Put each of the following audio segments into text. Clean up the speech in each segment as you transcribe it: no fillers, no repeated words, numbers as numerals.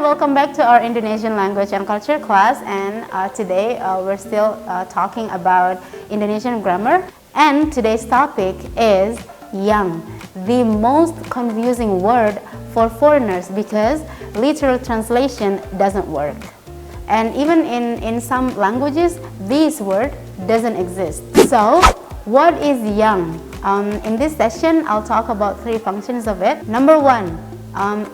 welcome back to our Indonesian language and culture class, and today we're still talking about Indonesian grammar, and today's topic is yang, the most confusing word for foreigners because literal translation doesn't work. And even in some languages, this word doesn't exist. So, what is yang? In this session, I'll talk about three functions of it. Number one,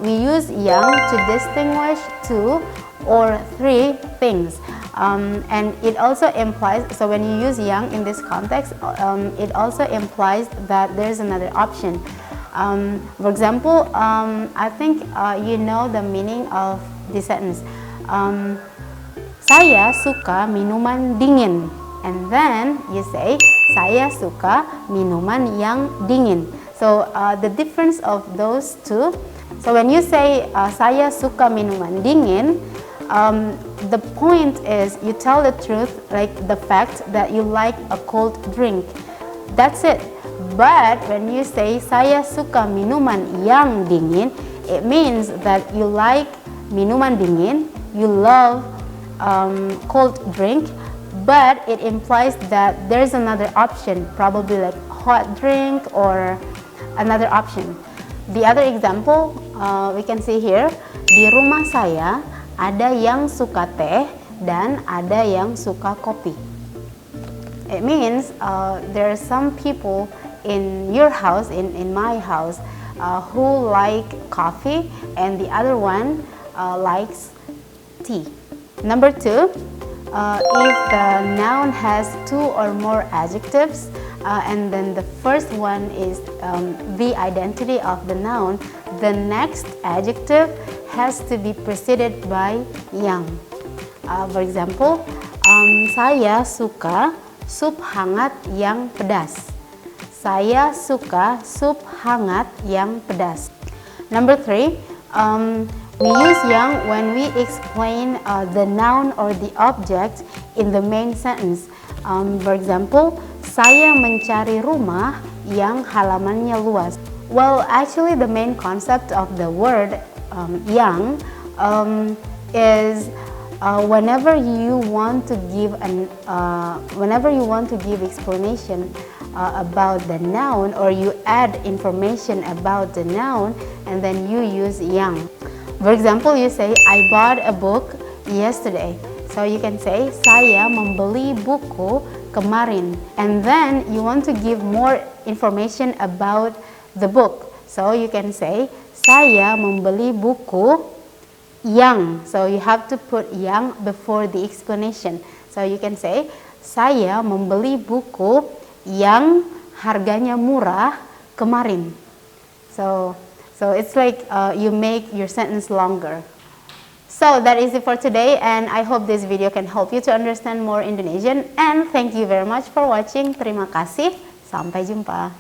we use yang to distinguish two or three things. And it also implies, so when you use yang in this context, it also implies that there's another option. For example, I think you know the meaning of this sentence. Saya suka minuman dingin. And then you say, saya suka minuman yang dingin. So the difference of those two, so when you say saya suka minuman dingin, the point is you tell the truth, like the fact that you like a cold drink. That's it. But when you say saya suka minuman yang dingin, it means that you like minuman dingin, you love cold drink, but it implies that there's another option, probably like hot drink or another option. The other example we can see here, di rumah saya ada yang suka teh dan ada yang suka kopi. It means there are some people in your house, in my house, who like coffee and the other one likes tea. Number two, if the noun has two or more adjectives, and then the first one is the identity of the noun, the next adjective has to be preceded by yang. For example, saya suka sup hangat yang pedas. Saya suka sup hangat yang pedas. Number three, we use yang when we explain the noun or the object in the main sentence. For example, saya mencari rumah yang halamannya luas. Well, actually the main concept of the word yang is whenever you want to give explanation about the noun, or you add information about the noun, and then you use yang. For example, you say, I bought a book yesterday. So you can say, saya membeli buku kemarin. And then you want to give more information about the book. So you can say, saya membeli buku yang. So you have to put yang before the explanation. So you can say, saya membeli buku yang harganya murah kemarin. So it's like you make your sentence longer. So that is it for today, and I hope this video can help you to understand more Indonesian. And thank you very much for watching. Terima kasih. Sampai jumpa.